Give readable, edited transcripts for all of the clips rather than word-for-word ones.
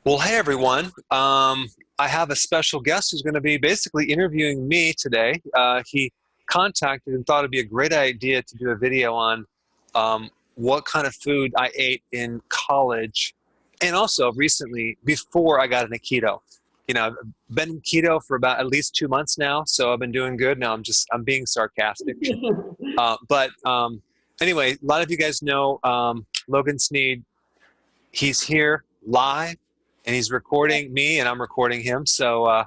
Well, hey everyone. I have a special guest who's going to be basically interviewing me today. He contacted and thought it'd be a great idea to do a video on what kind of food I ate in college and also recently before I got into keto. I've been in keto for about at least 2 months now, so I've been doing good. Now I'm being sarcastic. But anyway, a lot of you guys know Logan Sneed. He's here live and he's recording me and I'm recording him. So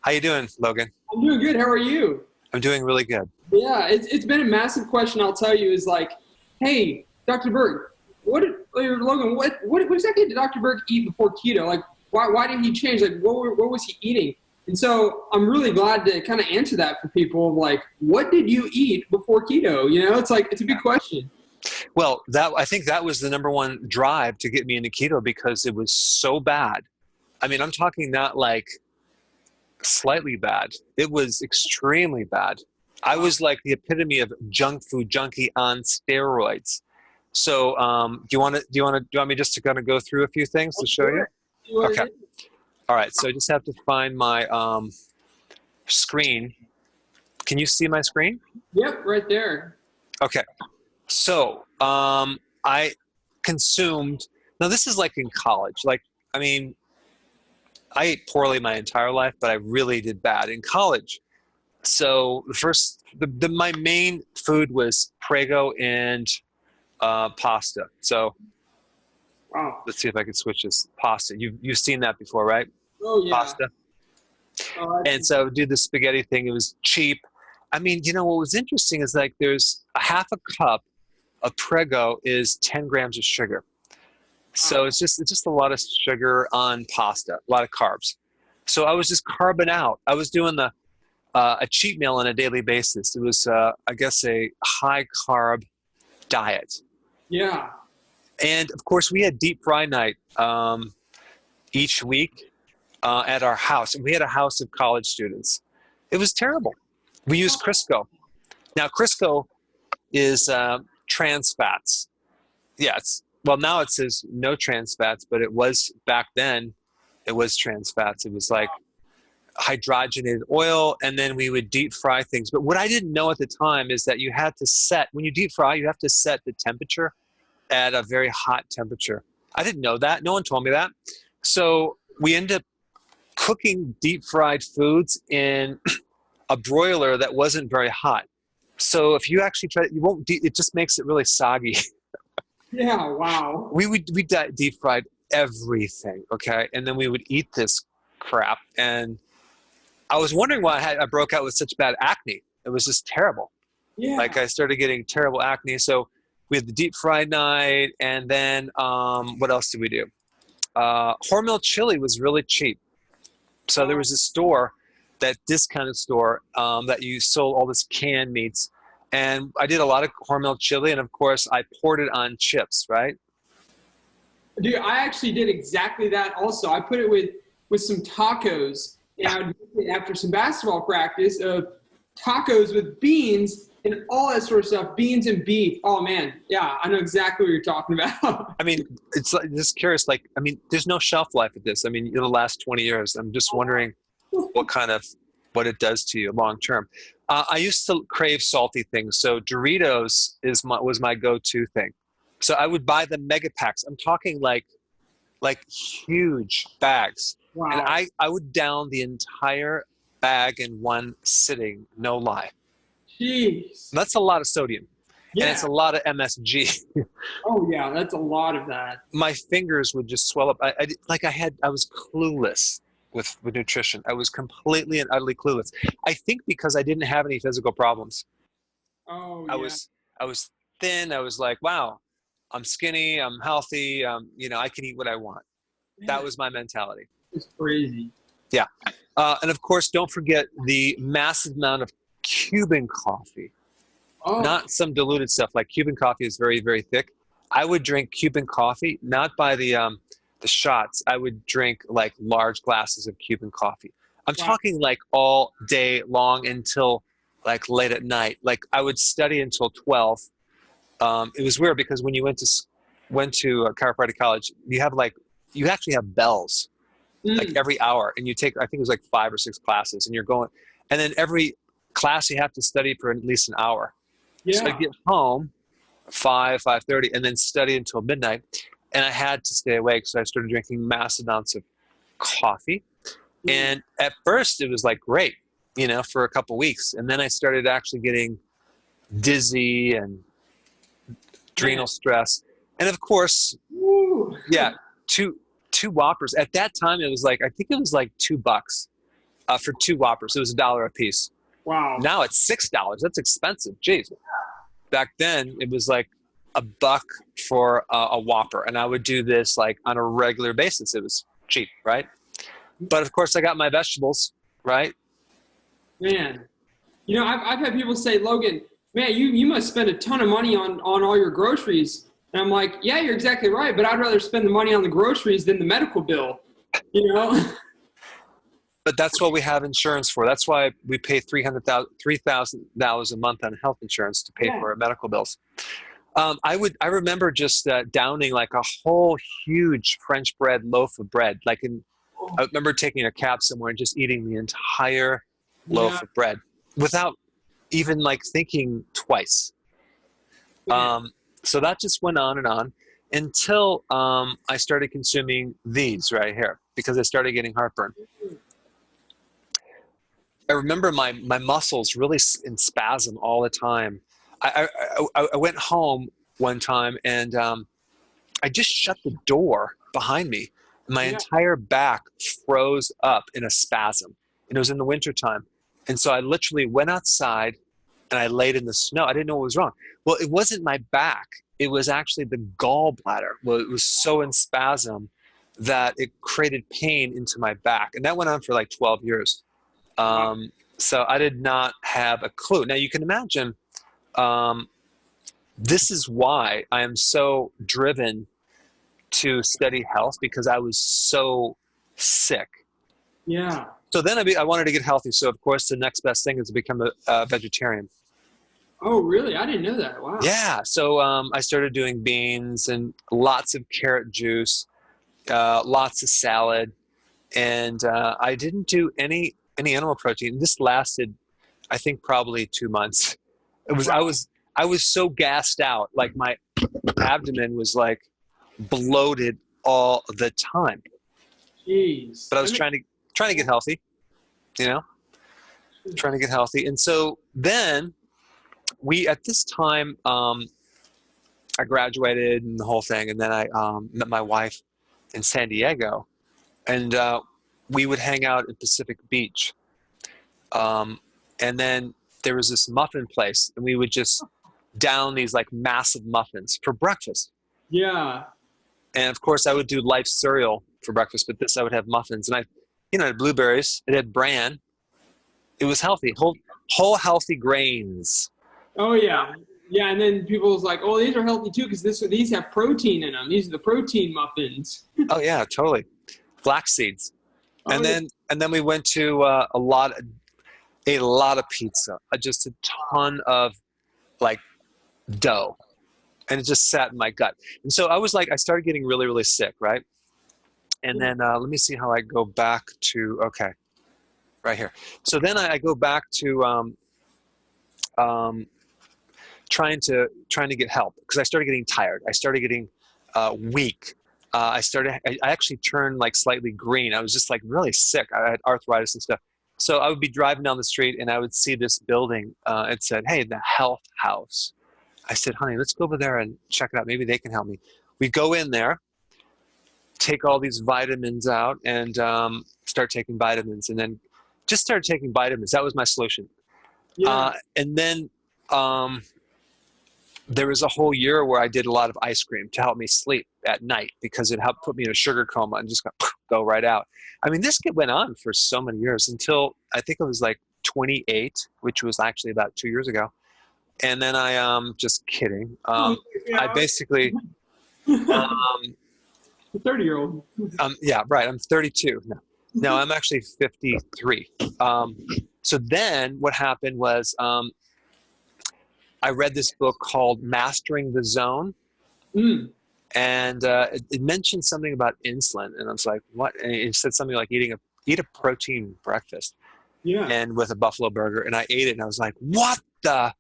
how you doing, Logan? I'm doing good. How are you? I'm doing really good. Yeah, it's been a massive question. I'll tell you is like, hey, Dr. Berg, or Logan, what exactly did Dr. Berg eat before keto? Like, why did he change? Like, what was he eating? And so I'm really glad to kind of answer that for people. Like, what did you eat before keto? It's like it's a big question. Well, I think that was the number one drive to get me into keto because it was so bad. I mean, I'm talking not like slightly bad. It was extremely bad. I was like the epitome of junk food junkie on steroids. So, do you want me just to kind of go through a few things to show you? Okay. All right. So I just have to find my screen. Can you see my screen? Yep, right there. Okay. So, I consumed, now this is like in college. Like, I mean, I ate poorly my entire life, but I really did bad in college. So my main food was Prego and pasta. So Wow. let's see if I can switch this. Pasta. You've seen that before, right? Oh yeah. Pasta. And so I would do the spaghetti thing. It was cheap. I mean, what was interesting is like there's a half a cup of Prego is 10 grams of sugar. So it's just a lot of sugar on pasta, a lot of carbs. So I was just carbing out. I was doing a cheat meal on a daily basis. It was I guess a high carb diet. Yeah. And of course we had deep fry night each week at our house. And we had a house of college students. It was terrible. We used Crisco. Now Crisco is trans fats. Yeah, well, now it says no trans fats, but it was back then, it was trans fats. It was like hydrogenated oil, and then we would deep fry things. But what I didn't know at the time is that you had to when you deep fry, you have to set the temperature at a very hot temperature. I didn't know that. No one told me that. So we end up cooking deep fried foods in a broiler that wasn't very hot. So if you actually try it, you won't. It just makes it really soggy. Yeah. Wow. We deep fried everything, okay, and then we would eat this crap. And I was wondering why I broke out with such bad acne. It was just terrible. Yeah. Like I started getting terrible acne. So we had the deep fried night, and then what else did we do? Hormel chili was really cheap. So there was a store, that discounted store, that you sold all this canned meats. And I did a lot of Hormel chili, and of course I poured it on chips, right? Dude, I actually did exactly that also. I put it with some tacos, and I would make it after some basketball practice of tacos with beans and all that sort of stuff, beans and beef. Oh man, yeah, I know exactly what you're talking about. I mean, it's like, just curious, like, I mean, there's no shelf life with this. I mean, it'll last 20 years. I'm just wondering what it does to you long term. I used to crave salty things, so Doritos was my go-to thing. So I would buy the mega packs. I'm talking like huge bags, and Wow. I would down the entire bag in one sitting. No lie, Jeez. that's a lot of sodium, and it's Yeah. a lot of MSG. Oh yeah, that's a lot of that. My fingers would just swell up. I was clueless with nutrition. I was completely and utterly clueless. I think because I didn't have any physical problems. Oh I yeah. was I was thin. I was like, wow, I'm skinny. I'm healthy. I can eat what I want. That Man, was my mentality. it's crazy. Yeah. And of course, don't forget the massive amount of Cuban coffee. Oh, Not some diluted stuff. Like Cuban coffee is very, very thick. I would drink Cuban coffee, not by the shots. I would drink like large glasses of Cuban coffee. I'm wow. talking like all day long until like late at night. Like I would study until 12. It was weird because when you went to chiropractic college, you have like you actually have bells like every hour, and you take, I think it was like 5 or 6 classes, and you're going, and then every class you have to study for at least an hour. So I get home 5:30, and then study until midnight. And I had to stay awake, so I started drinking massive amounts of coffee. And at first, it was like great, you know, for a couple weeks, and then I started actually getting dizzy and adrenal stress, and of course, yeah, two Whoppers. At that time, it was like, I think it was like $2 for 2 Whoppers. It was $1 a piece. Wow. Now it's $6. That's expensive. Jeez. Back then, it was like $1 for a Whopper, and I would do this like on a regular basis. It was cheap, right? But of course, I got my vegetables, right? Man, you know, I've had people say, Logan, man, you must spend a ton of money on all your groceries. And I'm like, yeah, you're exactly right, but I'd rather spend the money on the groceries than the medical bill, you know? But that's what we have insurance for. That's why we pay $3,000 a month on health insurance to pay for our medical bills. I remember just downing like a whole huge French bread loaf of bread. I remember taking a cab somewhere and just eating the entire loaf of bread without even like thinking twice. So that just went on and on until I started consuming these right here, because I started getting heartburn. I remember my muscles really in spasm all the time. I went home one time, and I just shut the door behind me. My entire back froze up in a spasm, and it was in the wintertime. And so I literally went outside and I laid in the snow. I didn't know what was wrong. Well, it wasn't my back. It was actually the gallbladder. Well, it was so in spasm that it created pain into my back. And that went on for like 12 years. So I did not have a clue. Now you can imagine, this is why I am so driven to study health, because I was so sick. Yeah. So then I wanted to get healthy. So of course the next best thing is to become a vegetarian. Oh, really? I didn't know that. Wow. Yeah. So I started doing beans and lots of carrot juice, lots of salad, and I didn't do any animal protein. This lasted, I think, probably 2 months. I was so gassed out, like my abdomen was like bloated all the time. Jeez. But I was trying to get healthy, you know, trying to get healthy. And so then at this time, I graduated and the whole thing. And then I met my wife in San Diego, and we would hang out in Pacific Beach. And then there was this muffin place, and we would just down these like massive muffins for breakfast. Yeah. And of course I would do Life cereal for breakfast, but this I would have muffins, and it had blueberries, it had bran. It was healthy, whole healthy grains. Oh yeah. Yeah. And then people was like, oh, these are healthy too, because these have protein in them. These are the protein muffins. Oh yeah, totally. Flax seeds. And then we went to a lot of pizza, just a ton of like dough, and it just sat in my gut. And so I started getting really, really sick, right? And then let me see how I go back to, okay, right here. So then I go back to trying to get help, because I started getting tired. I started getting weak. I actually turned like slightly green. I was just like really sick. I had arthritis and stuff. So I would be driving down the street and I would see this building. It said, hey, the health house. I said, honey, let's go over there and check it out. Maybe they can help me. We go in there, take all these vitamins out, and start taking vitamins, and then just started taking vitamins. That was my solution. Yeah. And then there was a whole year where I did a lot of ice cream to help me sleep at night, because it helped put me in a sugar coma and just go right out. I mean, this went on for so many years until I think it was like 28, which was actually about 2 years ago. And then just kidding. I basically, 30-year-old. yeah, right. I'm 32 now. No, I'm actually 53. So then what happened was I read this book called Mastering the Zone. And it mentioned something about insulin, and I was like, what? And it said something like eat a protein breakfast, Yeah. and with a buffalo burger, and I ate it, and I was like, what the?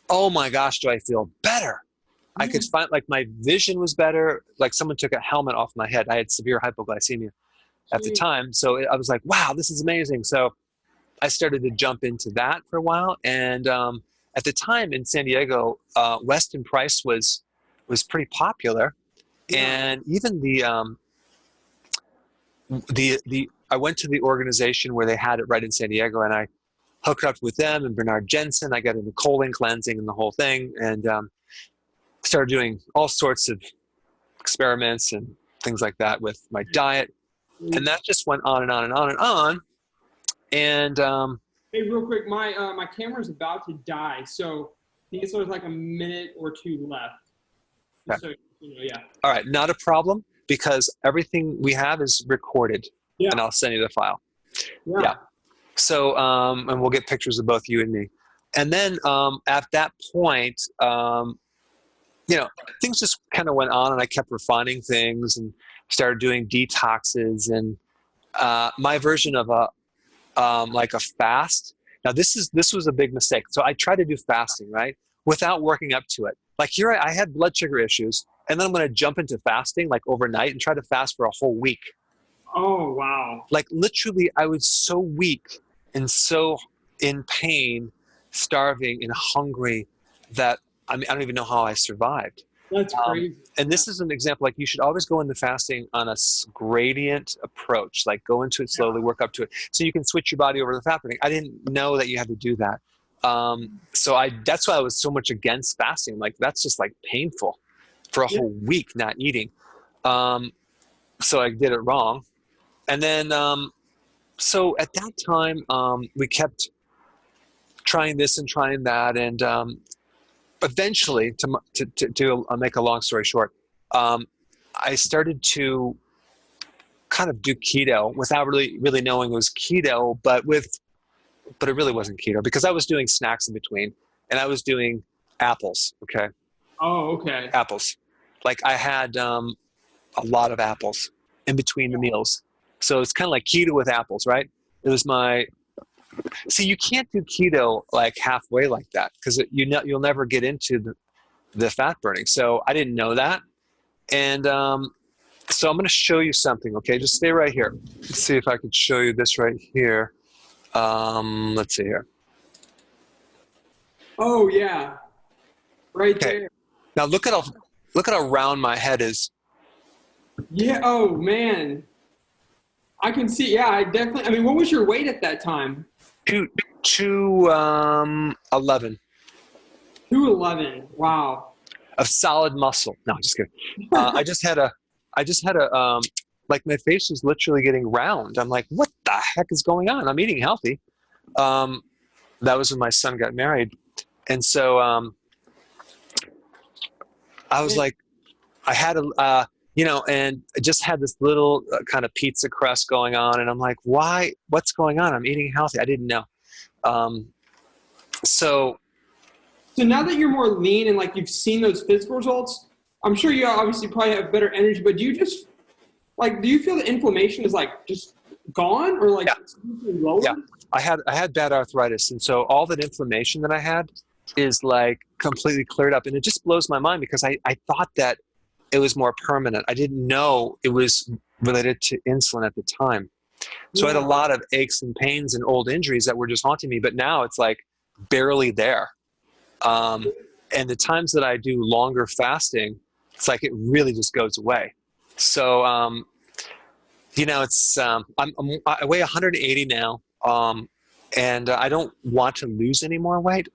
Oh my gosh, do I feel better? I could find, like, my vision was better. Like someone took a helmet off my head. I had severe hypoglycemia at the time, so I was like, wow, this is amazing. So I started to jump into that for a while, and at the time in San Diego, Weston Price was pretty popular. And even the I went to the organization where they had it right in San Diego, and I hooked up with them and Bernard Jensen. I got into colon cleansing and the whole thing, and started doing all sorts of experiments and things like that with my diet, and that just went on and on and on and on. And hey, real quick, my camera's about to die, so I think there's like a minute or two left. Okay. So, yeah. All right, not a problem, because everything we have is recorded, and I'll send you the file. Yeah. So, and we'll get pictures of both you and me. And then at that point, things just kind of went on, and I kept refining things and started doing detoxes and my version of like a fast. Now this was a big mistake. So I tried to do fasting, right, without working up to it. Like here, I had blood sugar issues, and then I'm going to jump into fasting like overnight and try to fast for a whole week. Oh, wow. Like literally, I was so weak and so in pain, starving and hungry that I don't even know how I survived. That's crazy. And this is an example, like you should always go into fasting on a gradient approach, like go into it slowly, work up to it. So you can switch your body over to the fat burning. I didn't know that you had to do that. So that's why I was so much against fasting. Like that's just like painful for a whole week not eating. So I did it wrong. And then, so at that time, we kept trying this and trying that. And eventually, to make a long story short, I started to kind of do keto without really knowing it was keto, but it really wasn't keto, because I was doing snacks in between, and I was doing apples. Okay. Oh, okay. Apples. Like I had a lot of apples in between the meals. So it's kind of like keto with apples, right? It was see, you can't do keto like halfway like that, because you'll never get into the fat burning. So I didn't know that. And so I'm going to show you something, okay? Just stay right here. Let's see if I can show you this right here. Let's see here. Oh, yeah. Right there. Now look at how round my head is. Yeah. Oh, man. I can see. Yeah, I mean, what was your weight at that time? 211. 211. Wow. Of solid muscle. No, just kidding. I just had a like my face was literally getting round. I'm like, what the heck is going on? I'm eating healthy. That was when my son got married. And so I was like, I had and I just had this little kind of pizza crust going on, and I'm like, what's going on? I'm eating healthy. I didn't know. So now that you're more lean and like you've seen those physical results, I'm sure you obviously probably have better energy, but do you just do you feel the inflammation is like just gone, or like lower? Yeah, I had bad arthritis, and so all that inflammation that I had is like completely cleared up, and it just blows my mind, because I thought that it was more permanent. I didn't know it was related to insulin at the time. So I had a lot of aches and pains and old injuries that were just haunting me, but now it's like barely there. And the times that I do longer fasting, it's like it really just goes away. So, it's I weigh 180 now, and I don't want to lose any more weight.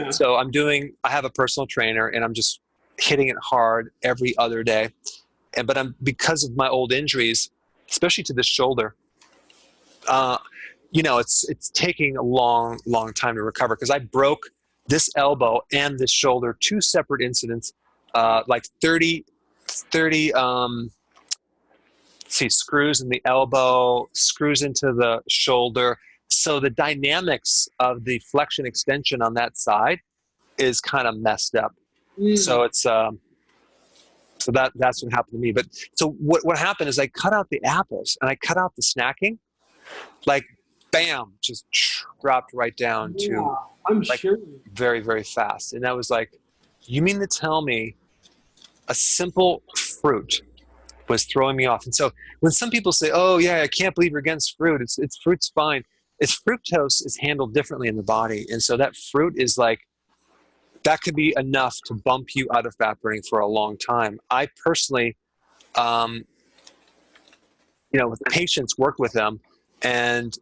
So I have a personal trainer, and I'm just hitting it hard every other day. But because of my old injuries, especially to the shoulder, it's taking a long time to recover, because I broke this elbow and this shoulder, 2 separate incidents, like 30 screws in the elbow, screws into the shoulder. So the dynamics of the flexion extension on that side is kind of messed up. So it's So that's what happened to me. But so what happened is I cut out the apples and I cut out the snacking, like bam, just dropped right down to I'm like sure. very, very fast. And I was like, you mean to tell me a simple fruit was throwing me off? And so when some people say, oh yeah, I can't believe you're against fruit, it's fruit's fine. It's fructose is handled differently in the body. And so that fruit is like, that could be enough to bump you out of fat burning for a long time. I personally, with patients, work with them, and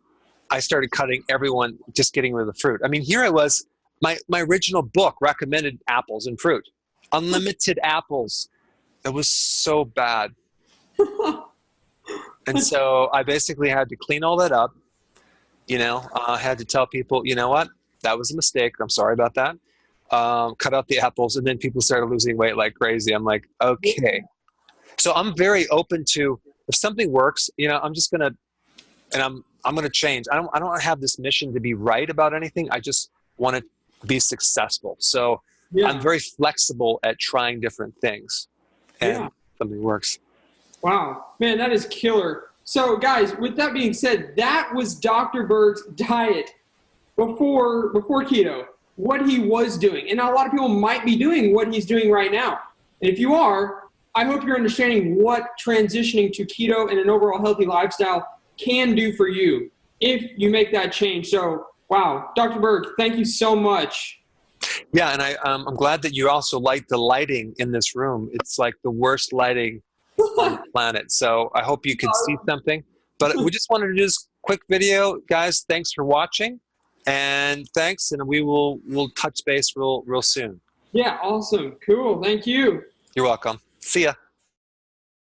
I started cutting everyone, just getting rid of the fruit. I mean, here I was, my original book recommended apples and fruit, unlimited apples. It was so bad. And so I basically had to clean all that up. I had to tell people, you know what, that was a mistake. I'm sorry about that. Cut out the apples, and then people started losing weight like crazy. I'm like, okay. So I'm very open to, if something works, I'm just gonna, and I'm gonna change. I don't have this mission to be right about anything. I just want to be successful. So I'm very flexible at trying different things, and something works. Wow, man, that is killer. So guys, with that being said, that was Dr. Berg's diet before keto, what he was doing. And a lot of people might be doing what he's doing right now. And if you are, I hope you're understanding what transitioning to keto and an overall healthy lifestyle can do for you if you make that change. So, wow, Dr. Berg, thank you so much. Yeah, and I'm glad that you also like the lighting in this room. It's like the worst lighting on the planet. So I hope you can see something. But we just wanted to do this quick video. Guys, thanks for watching. And thanks, and we'll touch base real soon. Yeah, awesome. Cool. Thank you. You're welcome. See ya.